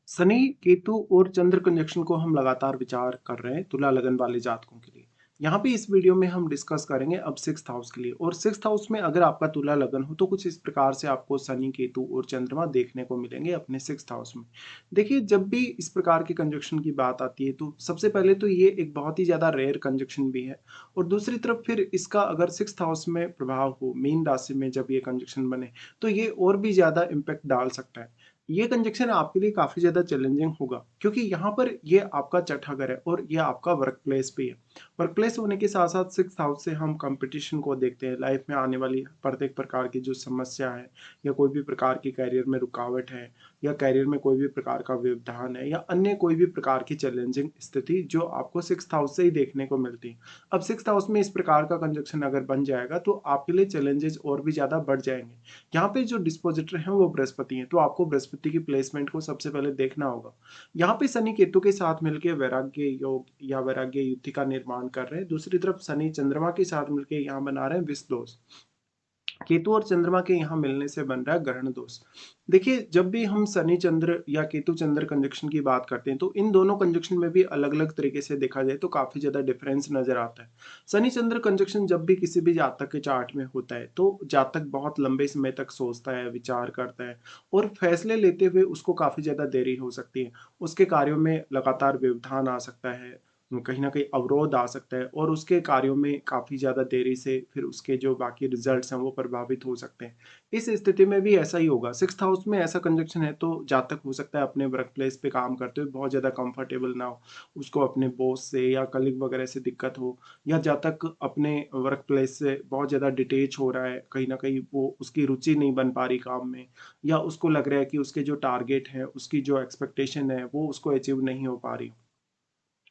शनि, केतु और चंद्र कंजक्शन को हम लगातार विचार कर रहे हैं तुला लगन वाले जातकों के लिए। यहाँ पे इस वीडियो में हम डिस्कस करेंगे अब सिक्स्थ हाउस के लिए। और सिक्स्थ हाउस में अगर आपका तुला लगन हो तो कुछ इस प्रकार से आपको शनि, केतु और चंद्रमा देखने को मिलेंगे अपने सिक्स्थ हाउस में। देखिए, जब भी इस प्रकार की कंजक्शन की बात आती है तो सबसे पहले तो ये एक बहुत ही ज्यादा रेयर कंजक्शन भी है। और दूसरी तरफ फिर इसका अगर सिक्स्थ हाउस में प्रभाव हो, मीन राशि में जब ये कंजक्शन बने, तो ये और भी ज्यादा इम्पैक्ट डाल सकता है। ये कंजक्शन आपके लिए काफ़ी ज़्यादा चैलेंजिंग होगा, क्योंकि यहाँ पर ये आपका छठा घर है और ये आपका वर्क प्लेस भी है। वर्क प्लेस होने के साथ साथ सिक्स हाउस से हम कंपटीशन को देखते हैं। लाइफ में आने वाली प्रत्येक प्रकार की जो समस्या है, या कोई भी प्रकार की कैरियर में रुकावट है, या कैरियर में कोई भी प्रकार का व्यवधान है, या अन्य कोई भी प्रकार की चैलेंजिंग स्थिति जो आपको सिक्स हाउस से ही देखने को मिलती है। अब सिक्स हाउस में इस प्रकार का कंजक्शन अगर बन जाएगा तो आपके लिए चैलेंजेस और भी ज़्यादा बढ़ जाएंगे। यहाँ पे जो डिस्पोजिटर है वो बृहस्पति है, तो आपको बृहस्पति की प्लेसमेंट को सबसे पहले देखना होगा। यहाँ पे शनि केतु के साथ मिलकर वैराग्य योग या वैराग्य युति का निर्माण कर रहे हैं। दूसरी तरफ शनि चंद्रमा के साथ मिलकर यहाँ बना रहे हैं विष दोष। केतु और चंद्रमा के यहाँ मिलने से बन रहा है ग्रहण दोष। देखिए, जब भी हम शनि चंद्र या केतु चंद्र कंजक्शन की बात करते हैं तो इन दोनों कंजक्शन में भी अलग अलग तरीके से देखा जाए तो काफी ज्यादा डिफरेंस नजर आता है। शनि चंद्र कंजक्शन जब भी किसी भी जातक के चार्ट में होता है तो जातक बहुत लंबे समय तक सोचता है, विचार करता है, और फैसले लेते हुए उसको काफी ज्यादा देरी हो सकती है। उसके कार्यों में लगातार व्यवधान आ सकता है, कहीं ना कहीं अवरोध आ सकता है, और उसके कार्यों में काफ़ी ज़्यादा देरी से फिर उसके जो बाकी रिजल्ट्स हैं वो प्रभावित हो सकते हैं। इस स्थिति में भी ऐसा ही होगा। सिक्स्थ हाउस में ऐसा कंजक्शन है तो जातक हो सकता है अपने वर्क प्लेस पे काम करते हुए बहुत ज़्यादा कंफर्टेबल ना हो, उसको अपने बॉस से या कलीग वगैरह से दिक्कत हो, या जातक अपने वर्क प्लेस से बहुत ज़्यादा डिटेच हो रहा है, कहीं ना कहीं वो उसकी रुचि नहीं बन पा रही काम में, या उसको लग रहा है कि उसके जो टारगेट है, उसकी जो एक्सपेक्टेशन है वो उसको अचीव नहीं हो पा रही।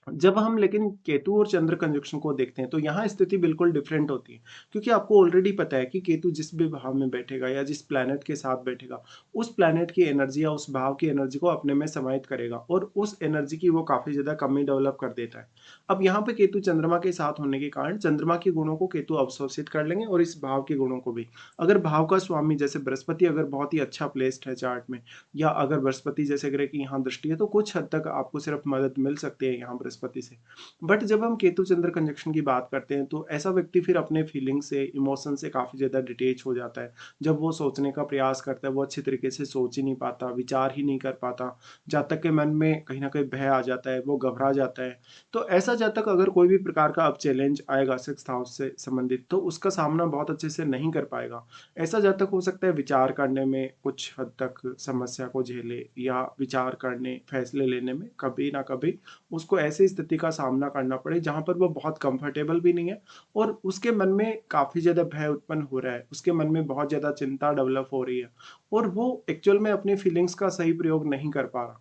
जब हम लेकिन केतु और चंद्र कंजक्शन को देखते हैं तो यहाँ स्थिति बिल्कुल डिफरेंट होती है, क्योंकि आपको ऑलरेडी पता है कि केतु जिस भी भाव में बैठेगा या जिस प्लैनेट के साथ बैठेगा, उस प्लैनेट की एनर्जी या उस भाव की एनर्जी को अपने में समाहित करेगा और उस एनर्जी की वो काफी ज्यादा कमी डेवलप कर देता है। अब यहाँ पे केतु चंद्रमा के साथ होने के कारण चंद्रमा के गुणों को केतु अवशोषित कर लेंगे और इस भाव के गुणों को भी। अगर भाव का स्वामी जैसे बृहस्पति अगर बहुत ही अच्छा प्लेस्ड है चार्ट में, या अगर बृहस्पति जैसे ग्रह की यहाँ दृष्टि है, तो कुछ हद तक आपको सिर्फ मदद मिल सकती है यहाँ बृहस्पति से। बट जब हम केतु चंद्र कंजक्शन की बात करते हैं तो ऐसा व्यक्ति फिर अपने फीलिंग से, इमोशन से काफी ज्यादा डिटेच हो जाता है। जब वो सोचने का प्रयास करता है वो अच्छी तरीके से सोच ही नहीं पाता, विचार ही नहीं कर पाता। जातक के मन में कहीं ना कहीं भय आ जाता है, वो घबरा जाता है। तो ऐसा जातक अगर कोई भी प्रकार का अब चैलेंज आएगा सिक्स्थ हाउस से संबंधित तो उसका सामना बहुत अच्छे से नहीं कर पाएगा। ऐसा जातक हो सकता है विचार करने में कुछ हद तक समस्या को झेले, या विचार करने, फैसले लेने में कभी ना कभी उसको ऐसी स्थिति का सामना करना पड़े जहां पर वो बहुत कंफर्टेबल भी नहीं है, और उसके मन में काफी ज्यादा भय उत्पन्न हो रहा है, उसके मन में बहुत ज्यादा चिंता डेवलप हो रही है, और वो एक्चुअल में अपनी फीलिंग्स का सही प्रयोग नहीं कर पा रहा।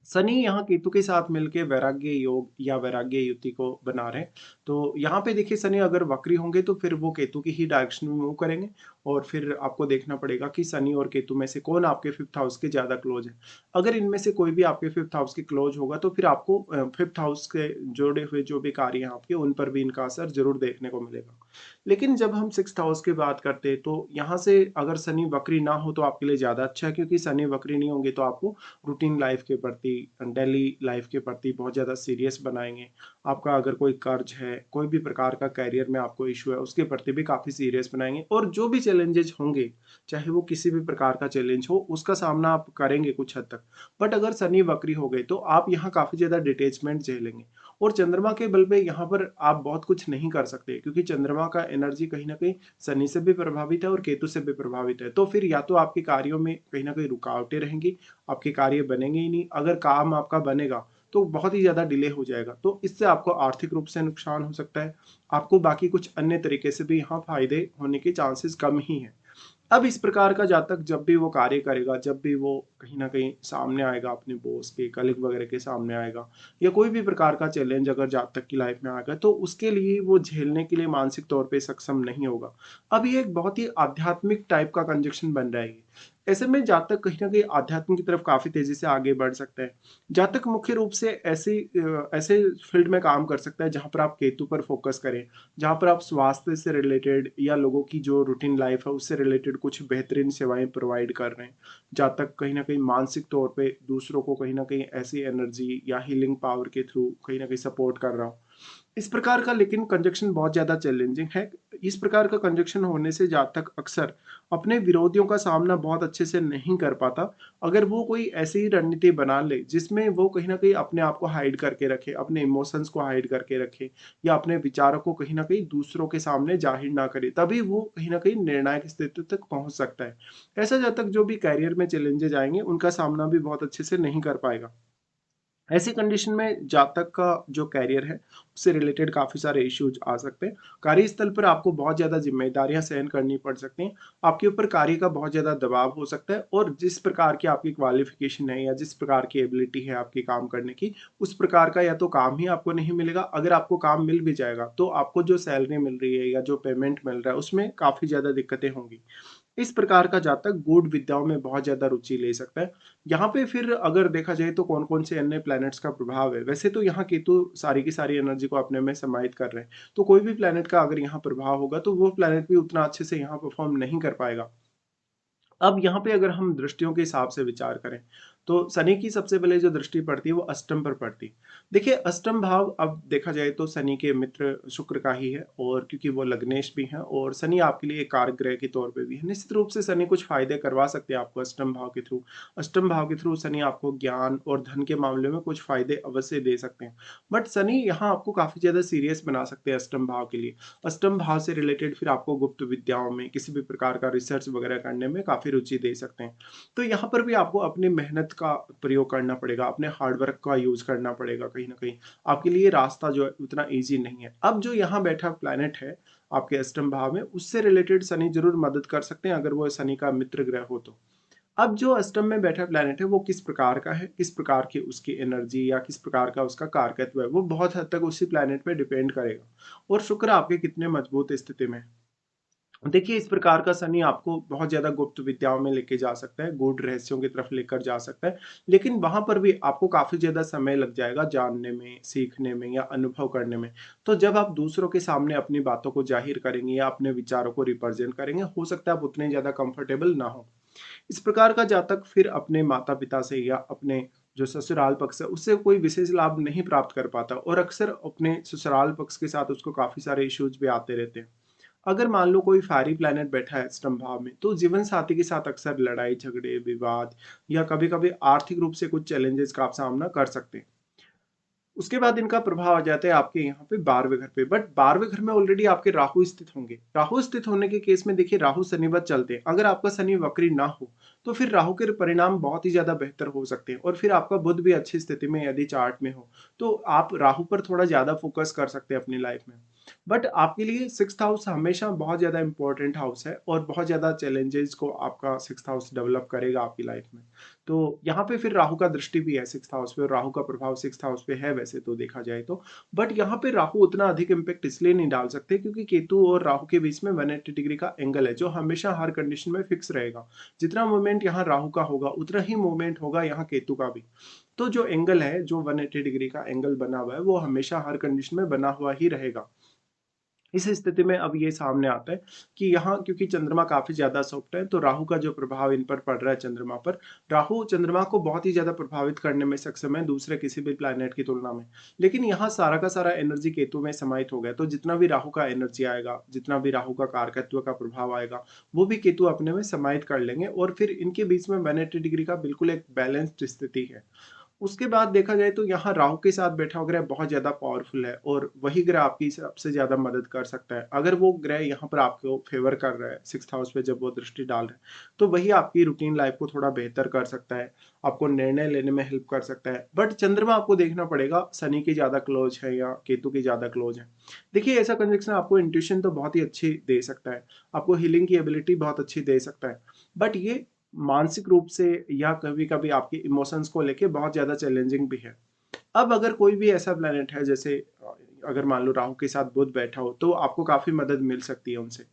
शनि यहाँ केतु के साथ मिलके वैराग्य योग या वैराग्य युति को बना रहे हैं। तो यहाँ पे देखिए, शनि अगर वक्री होंगे तो फिर वो केतु की ही डायरेक्शन में मूव करेंगे, और फिर आपको देखना पड़ेगा कि शनि और केतु में से कौन आपके फिफ्थ हाउस के ज्यादा क्लोज है। अगर इनमें से कोई भी आपके फिफ्थ हाउस के क्लोज होगा तो फिर आपको फिफ्थ हाउस के जोड़े हुए जो भी कार्य हैं आपके, उन पर भी इनका असर जरूर देखने को मिलेगा। लेकिन जब हम सिक्स्थ हाउस की बात करते हैं तो यहाँ से अगर शनि वक्री ना हो तो आपके लिए ज्यादा अच्छा है, क्योंकि शनि वक्री नहीं होंगे तो आपको रूटीन लाइफ के प्रति, डेली लाइफ के प्रति बहुत ज़्यादा सीरियस बनाएंगे। आपका अगर कोई कर्ज है, कोई भी प्रकार का करियर में आपको इशू है, उसके प्रति भी काफ़ी सीरियस बनाएंगे, और जो भी चैलेंजेस होंगे, चाहे वो किसी भी प्रकार का चैलेंज हो, उसका सामना आप करेंगे कुछ हद तक। बट अगर शनि वक्री हो गए तो आप यहाँ काफ़ी ज़्यादा डिटेचमेंट झेलेंगे, और चंद्रमा के बल पे यहाँ पर आप बहुत कुछ नहीं कर सकते, क्योंकि चंद्रमा का एनर्जी कहीं ना कहीं शनि से भी प्रभावित है और केतु से भी प्रभावित है। तो फिर या तो आपके कार्यों में कहीं ना कहीं रुकावटें रहेंगी, आपके कार्य बनेंगे ही नहीं। अगर काम आपका बनेगा तो बहुत ही ज़्यादा डिले हो जाएगा, तो इससे आपको आर्थिक रूप से नुकसान हो सकता है। आपको बाकी कुछ अन्य तरीके से भी यहाँ फायदे होने के चांसेस कम ही हैं। अब इस प्रकार का जातक जब भी वो कार्य करेगा, जब भी वो कहीं ना कहीं सामने आएगा, अपने बॉस के, कलीग वगैरह के सामने आएगा, या कोई भी प्रकार का चैलेंज अगर जातक की लाइफ में आएगा, तो उसके लिए वो झेलने के लिए मानसिक तौर पे सक्षम नहीं होगा। अब ये एक बहुत ही आध्यात्मिक टाइप का कंजक्शन बन रहा है। ऐसे में जातक कहीं न कहीं आध्यात्म की तरफ काफ़ी तेज़ी से आगे बढ़ सकता है। जातक मुख्य रूप से ऐसे फ़ील्ड में काम कर सकता है जहाँ पर आप केतु पर फ़ोकस करें, जहाँ पर आप स्वास्थ्य से रिलेटेड या लोगों की जो रूटीन लाइफ़ है उससे रिलेटेड कुछ बेहतरीन सेवाएँ प्रोवाइड कर रहे हैं। जातक कहीं न कहीं मानसिक तौर पे दूसरों को कहीं न कहीं ऐसी एनर्जी या हीलिंग पावर के थ्रू कहीं न कहीं सपोर्ट कर रहा हो। इस प्रकार का लेकिन कंजक्शन बहुत ज़्यादा चैलेंजिंग है। इस प्रकार का कंजक्शन होने से जातक अक्सर अपने विरोधियों का सामना बहुत अच्छे से नहीं कर पाता। अगर वो कोई ऐसी ही रणनीति बना ले जिसमें वो कहीं न कहीं अपने आप को हाइड करके रखे, अपने इमोशंस को हाइड करके रखे या अपने विचारों को कहीं न कहीं दूसरों के सामने ज़ाहिर ना करे, तभी वो कहीं न कहीं निर्णायक स्थिति तक पहुँच सकता है। ऐसा जातक जो भी करियर में चैलेंजेज़ आएँगे, उनका सामना भी बहुत अच्छे से नहीं कर पाएगा। ऐसी कंडीशन में जातक का जो करियर है, उससे रिलेटेड काफ़ी सारे इश्यूज आ सकते हैं। कार्यस्थल पर आपको बहुत ज़्यादा ज़िम्मेदारियाँ सहन करनी पड़ सकती हैं। आपके ऊपर कार्य का बहुत ज़्यादा दबाव हो सकता है और जिस प्रकार की आपकी क्वालिफ़िकेशन है या जिस प्रकार की एबिलिटी है आपकी काम करने की, उस प्रकार का या तो काम ही आपको नहीं मिलेगा। अगर आपको काम मिल भी जाएगा, तो आपको जो सैलरी मिल रही है या जो पेमेंट मिल रहा है, उसमें काफ़ी ज़्यादा दिक्कतें होंगी। इस प्रकार का जातक गूढ़ विद्याओं में बहुत ज़्यादा रुचि ले सकता है। यहाँ पे फिर अगर देखा जाए तो कौन-कौन से अन्य प्लैनेट्स का प्रभाव है। वैसे तो यहाँ केतु सारी की सारी एनर्जी को अपने में समाहित कर रहे हैं। तो कोई भी प्लैनेट का अगर यहाँ प्रभाव होगा तो वो प्लैनेट भी उतना अच्छे से यहाँ परफ़ॉर्म नहीं कर पाएगा। अब यहाँ पे अगर हम दृष्टियों के हिसाब से विचार करें, तो शनि की सबसे पहले जो दृष्टि पड़ती है वो अष्टम पर पड़ती है। देखिए अष्टम भाव अब देखा जाए तो शनि के मित्र शुक्र का ही है और क्योंकि वो लग्नेश भी हैं और शनि आपके लिए एक कारक ग्रह के तौर पे भी है। निश्चित रूप से शनि कुछ फ़ायदे करवा सकते हैं आपको अष्टम भाव के थ्रू। अष्टम भाव के थ्रू शनि आपको ज्ञान और धन के मामले में कुछ फ़ायदे अवश्य दे सकते हैं। बट शनि यहाँ आपको काफ़ी ज़्यादा सीरियस बना सकते हैं अष्टम भाव के लिए। अष्टम भाव से रिलेटेड फिर आपको गुप्त विद्याओं में किसी भी प्रकार का रिसर्च वगैरह करने में काफ़ी रुचि दे सकते हैं। तो यहाँ पर भी आपको अपनी मेहनत का प्रयोग करना पड़ेगा, अपने हार्ड वर्क का यूज़ करना पड़ेगा कहीं न कहीं। आपके लिए रास्ता जो है उतना ईज़ी नहीं है। अब जो यहाँ बैठा प्लैनेट है आपके अष्टम भाव में, उससे रिलेटेड शनि ज़रूर मदद कर सकते हैं अगर वो शनि का मित्र ग्रह हो तो। अब जो अष्टम में बैठा प्लैनेट है वो किस प्रकार का है, किस प्रकार की उसकी एनर्जी या किस प्रकार का उसका कारकत्व है, वो बहुत हद तक उसी प्लैनेट पे डिपेंड करेगा। और शुक्र आपके कितने मजबूत स्थिति में है। देखिए, इस प्रकार का शनि आपको बहुत ज़्यादा गुप्त विद्याओं में लेके जा सकता है, गूढ़ रहस्यों की तरफ लेकर जा सकता है, लेकिन वहाँ पर भी आपको काफ़ी ज़्यादा समय लग जाएगा जानने में, सीखने में या अनुभव करने में। तो जब आप दूसरों के सामने अपनी बातों को ज़ाहिर करेंगे या अपने विचारों को रिप्रेज़ेंट करेंगे, हो सकता है आप उतने ज़्यादा कंफर्टेबल ना हों। इस प्रकार का जातक फिर अपने माता-पिता से या अपने जो ससुराल पक्ष है, उससे कोई विशेष लाभ नहीं प्राप्त कर पाता और अक्सर अपने ससुराल पक्ष के साथ उसको काफ़ी सारे इश्यूज़ भी आते रहते हैं। अगर मान लो कोई फ़ेयरी प्लैनेट बैठा है अष्टम भाव में, तो जीवन साथी के साथ अक्सर लड़ाई, झगड़े, विवाद या कभी-कभी आर्थिक रूप से कुछ चैलेंजेस का आप सामना कर सकते हैं। उसके बाद इनका प्रभाव आ जाता है आपके यहाँ पे 12वें घर पे, बट 12वें घर में ऑलरेडी आपके राहु स्थित होंगे। राहु स्थित होने के केस में देखिए राहु शनिवत चलते हैं। अगर आपका शनि वक्री ना हो, तो फिर राहु के परिणाम बहुत ही ज़्यादा बेहतर हो सकते हैं और फिर आपका बुध भी अच्छी स्थिति में यदि चार्ट में हो, तो आप राहु पर थोड़ा ज़्यादा फ़ोकस कर सकते हैं अपनी लाइफ़ में। बट आपके लिए 6th हाउस हमेशा बहुत ज़्यादा इम्पोर्टेंट हाउस है और बहुत ज़्यादा चैलेंजेज़ को आपका 6th हाउस डेवलप करेगा आपकी लाइफ़ में। तो यहाँ पे फिर राहु का दृष्टि भी है 6th हाउस पे और राहु का प्रभाव 6th हाउस पे है वैसे तो देखा जाए तो। बट यहाँ पे राहु उतना अधिक इम्पैक्ट इसलिए नहीं डाल सकते क्योंकि केतु और राहु के बीच में 180 डिग्री का एंगल है जो हमेशा हर कंडीशन में फिक्स रहेगा। जितना मूवमेंट यहाँ राहु का होगा उतना ही मूवमेंट होगा यहाँ केतु का भी। तो जो एंगल है, जो 180 डिग्री का एंगल बना हुआ है वो हमेशा हर कंडीशन में बना हुआ ही रहेगा। इस स्थिति में अब ये सामने आता है कि यहाँ क्योंकि चंद्रमा काफ़ी ज़्यादा सॉफ्ट है, तो राहु का जो प्रभाव इन पर पड़ रहा है चंद्रमा पर, राहु चंद्रमा को बहुत ही ज़्यादा प्रभावित करने में सक्षम है दूसरे किसी भी प्लैनेट की तुलना में। लेकिन यहाँ सारा का सारा एनर्जी केतु में समाहित हो गया, तो जितना भी राहु का एनर्जी आएगा, जितना भी राहु का कारकत्व का प्रभाव आएगा, वो भी केतु अपने में समाहित कर लेंगे और फिर इनके बीच में 180 डिग्री का बिल्कुल एक बैलेंस्ड स्थिति है। उसके बाद देखा जाए तो यहाँ राहु के साथ बैठा हुआ ग्रह बहुत ज़्यादा पावरफुल है और वही ग्रह आपकी सबसे ज़्यादा मदद कर सकता है। अगर वो ग्रह यहाँ पर आपको फ़ेवर कर रहा है 6th हाउस पे जब वो दृष्टि डाल रहा है, तो वही आपकी रूटीन लाइफ़ को थोड़ा बेहतर कर सकता है, आपको निर्णय लेने में हेल्प कर सकता है। बट चंद्रमा आपको देखना पड़ेगा शनि के ज़्यादा क्लोज़ है या केतु के ज़्यादा क्लोज़ है। देखिए ऐसा कंजंक्शन आपको इंट्यूशन तो बहुत ही अच्छी दे सकता है, आपको हीलिंग की एबिलिटी बहुत अच्छी दे सकता है। बट ये मानसिक रूप से या कभी-कभी आपके इमोशंस को लेके बहुत ज़्यादा चैलेंजिंग भी है। अब अगर कोई भी ऐसा प्लैनेट है जैसे अगर मान लो राहु के साथ बुध बैठा हो, तो आपको काफ़ी मदद मिल सकती है उनसे।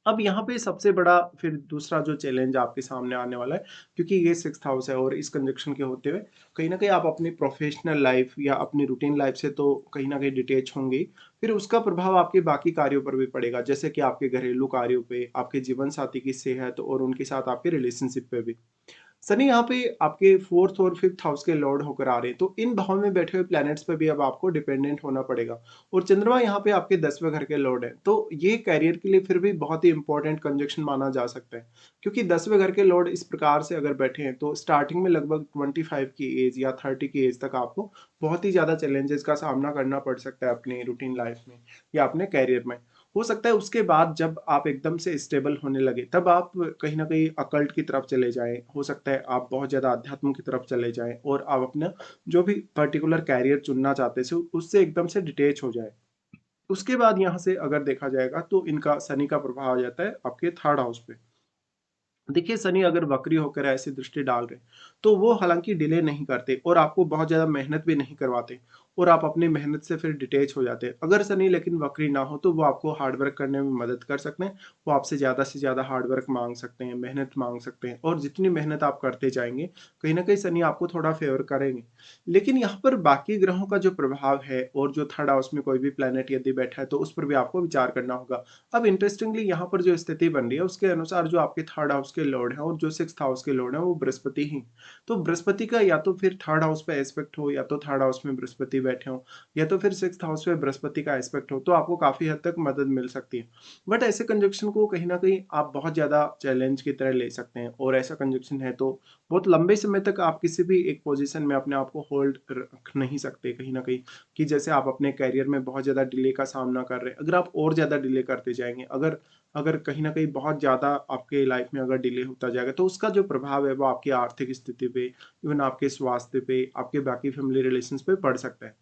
अब यहाँ पे सबसे बड़ा फिर दूसरा जो चैलेंज आपके सामने आने वाला है, क्योंकि ये 6th हाउस है और इस कंजक्शन के होते हुए कहीं न कहीं आप अपनी प्रोफ़ेशनल लाइफ़ या अपनी रूटीन लाइफ़ से तो कहीं न कहीं डिटैच होंगे ही। फिर उसका प्रभाव आपके बाकी कार्यों पर भी पड़ेगा, जैसे कि आपके घरेलू कार्यों पे, आपके जीवन साथी की सेहत और उनके साथ आपके रिलेशनशिप पे भी। शनि यहाँ पे आपके 4th और 5th हाउस के लॉर्ड होकर आ रहे हैं, तो इन भाव में बैठे हुए प्लैनेट्स पे भी अब आपको डिपेंडेंट होना पड़ेगा। और चंद्रमा यहाँ पे आपके 10वें घर के लॉर्ड हैं, तो ये करियर के लिए फिर भी बहुत ही इंपॉर्टेंट कंजक्शन माना जा सकता है, क्योंकि 10वें घर के लॉर्ड इस प्रकार से अगर बैठे हैं तो स्टार्टिंग में लगभग 25 की एज या 30 की एज तक आपको बहुत ही ज़्यादा चैलेंजेस का सामना करना पड़ सकता है अपनी रूटीन लाइफ में या अपने करियर में। हो सकता है उसके बाद जब आप एकदम से स्टेबल होने लगे, तब आप कहीं न कहीं अकल्ट की तरफ चले जाएँ। हो सकता है आप बहुत ज़्यादा अध्यात्म की तरफ चले जाएँ और आप अपना जो भी पर्टिकुलर कैरियर चुनना चाहते थे, उससे एकदम से डिटैच हो जाएँ। उसके बाद यहाँ से अगर देखा जाएगा तो इनका शनि का प्रभाव आ जाता है आपके 3rd हाउस पे। देखिए शनि अगर वक्री होकर ऐसी दृष्टि डाल रहे हैं, तो वो हालाँकि डिले नहीं करते और आपको बहुत ज़्यादा मेहनत भी नहीं करवाते और आप अपनी मेहनत से फिर डिटैच हो जाते हैं। अगर शनि लेकिन वक्री ना हो तो वो आपको हार्ड वर्क करने में मदद कर सकते हैं। वो आपसे ज़्यादा से ज़्यादा हार्ड वर्क माँग सकते हैं, मेहनत माँग सकते हैं और जितनी मेहनत आप करते जाएँगे, कहीं न कहीं शनि आपको थोड़ा फ़ेवर करेंगे। लेकिन यहाँ पर बाकी ग्रहों का जो प्रभाव है और जो 3rd हाउस में कोई भी प्लैनेट यदि बैठा है, तो उस पर भी आपको विचार करना होगा। अब इंटरेस्टिंगली यहाँ पर जो स्थिति बन रही है उसके अनुसार जो आपके 3rd हाउस के लॉर्ड हैं और जो 6th हाउस के लॉर्ड हैं वो बृहस्पति ही। तो बृहस्पति का या तो फिर 3rd हाउस पे एस्पेक्ट हो या तो 3rd हाउस में बृहस्पति बैठे हों या तो फिर 6th हाउस में बृहस्पति का एस्पेक्ट हो, तो आपको काफ़ी हद तक मदद मिल सकती है। बट ऐसे कंजंक्शन को कहीं न कहीं आप बहुत ज़्यादा चैलेंज की तरह ले सकते हैं और ऐसा कंजंक्शन है तो बहुत लंबे समय तक आप किसी भी एक पोज़ीशन में अपने आप को होल्ड रख नहीं सकते कहीं न कहीं। कि जैसे आप अपने करियर में बहुत ज़्यादा डिले का सामना कर रहे हैं, अगर आप और ज़्यादा डिले करते जाएँगे, अगर अगर कहीं न कहीं बहुत ज़्यादा आपके लाइफ़ में अगर डिले होता जाएगा, तो उसका जो प्रभाव है वो आपकी आर्थिक स्थिति पे, इवन आपके स्वास्थ्य पे, आपके बाकी फैमिली रिलेशंस पे पड़ सकता है।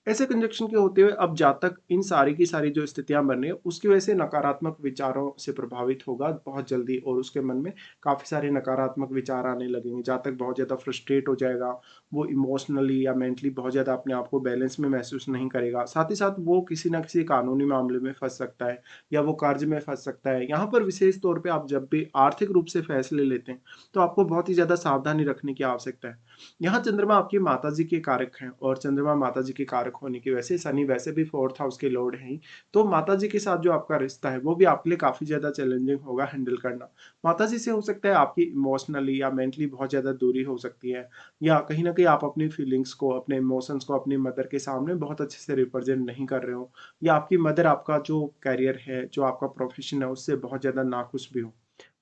ऐसे कंजक्शन के होते हुए अब जहाँ तक इन सारी की सारी जो स्थितियाँ बन रही हैं, उसकी वजह से नकारात्मक विचारों से प्रभावित होगा बहुत जल्दी और उसके मन में काफ़ी सारे नकारात्मक विचार आने लगेंगे। जहाँ तक बहुत ज़्यादा फ्रस्ट्रेट हो जाएगा, वो इमोशनली या मेंटली बहुत ज़्यादा अपने आप को बैलेंस में महसूस नहीं करेगा। साथ ही साथ वो किसी न किसी कानूनी मामले में फँस सकता है या वो कर्ज में फँस सकता है। यहाँ पर विशेष तौर पे आप जब भी आर्थिक रूप से फैसले लेते हैं, तो आपको बहुत ही ज़्यादा सावधानी रखने की आवश्यकता है। यहाँ चंद्रमा आपकी माताजी के कारक हैं और चंद्रमा माताजी के कारक होने की वजह से शनि वैसे भी 4th हाउस के लॉर्ड हैं ही। तो माताजी के साथ जो आपका रिश्ता है वो भी आपके लिए काफ़ी ज़्यादा चैलेंजिंग होगा हैंडल करना। माताजी से हो सकता है आपकी इमोशनली या मेंटली बहुत ज़्यादा दूरी हो सकती है या कहीं न कहीं आप अपनी फीलिंग्स को, अपने इमोशंस को अपनी मदर के सामने बहुत अच्छे से रिप्रेज़ेंट नहीं कर रहे हो या आपकी मदर आपका जो करियर है, जो आपका प्रोफ़ेशन है उससे बहुत ज़्यादा नाखुश भी हो।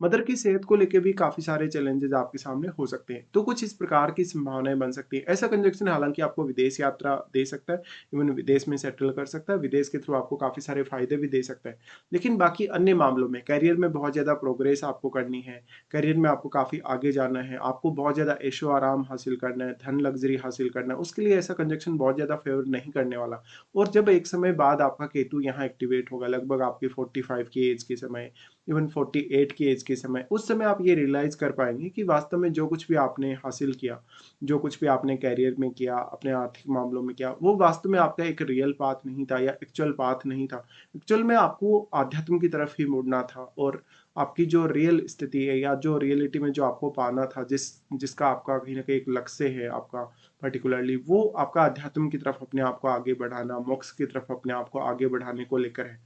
मदर की सेहत को लेके भी काफ़ी सारे चैलेंजेज़ आपके सामने हो सकते हैं। तो कुछ इस प्रकार की संभावनाएँ बन सकती हैं। ऐसा कंजंक्शन हालाँकि आपको विदेश यात्रा दे सकता है, इवन विदेश में सेटल कर सकता है, विदेश के थ्रू आपको काफ़ी सारे फ़ायदे भी दे सकता है। लेकिन बाकी अन्य मामलों में करियर में बहुत ज़्यादा प्रोग्रेस आपको करनी है, करियर में आपको काफ़ी आगे जाना है, आपको बहुत ज़्यादा ऐशो-आराम हासिल करना है, धन लग्ज़री हासिल करना है, उसके लिए ऐसा कंजंक्शन बहुत ज़्यादा फ़ेवर नहीं करने वाला। और जब एक समय बाद आपका केतु यहाँ एक्टिवेट होगा, लगभग आपकी 45 की एज के समय, इवन 48 की एज के समय, उस समय आप ये रियलाइज़ कर पाएँगे कि वास्तव में जो कुछ भी आपने हासिल किया, जो कुछ भी आपने करियर में किया, अपने आर्थिक मामलों में किया, वो वास्तव में आपका एक रियल पाथ नहीं था या एक्चुअल पाथ नहीं था। एक्चुअल में आपको आध्यात्म की तरफ ही मुड़ना था और आपकी जो रियल स्थिति है या जो रियलिटी में जो आपको पाना था, जिसका आपका कहीं न कहीं एक लक्ष्य है आपका पर्टिकुलरली, वो आपका अध्यात्म की तरफ अपने आप को आगे बढ़ाना, मोक्ष की तरफ अपने आप को आगे बढ़ाने को लेकर है।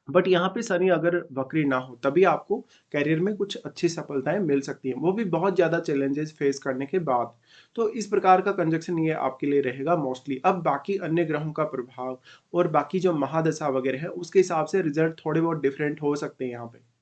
बट यहाँ पे शनि अगर वक्री ना हो तभी आपको करियर में कुछ अच्छी सफलताएँ मिल सकती हैं, वो भी बहुत ज़्यादा चैलेंजेस फेस करने के बाद। तो इस प्रकार का कंजंक्शन ये आपके लिए रहेगा मोस्टली। अब बाकी अन्य ग्रहों का प्रभाव और बाकी जो महादशा वगैरह है, उसके हिसाब से रिज़ल्ट थोड़े बहुत डिफरेंट हो सकते हैं यहाँ पे।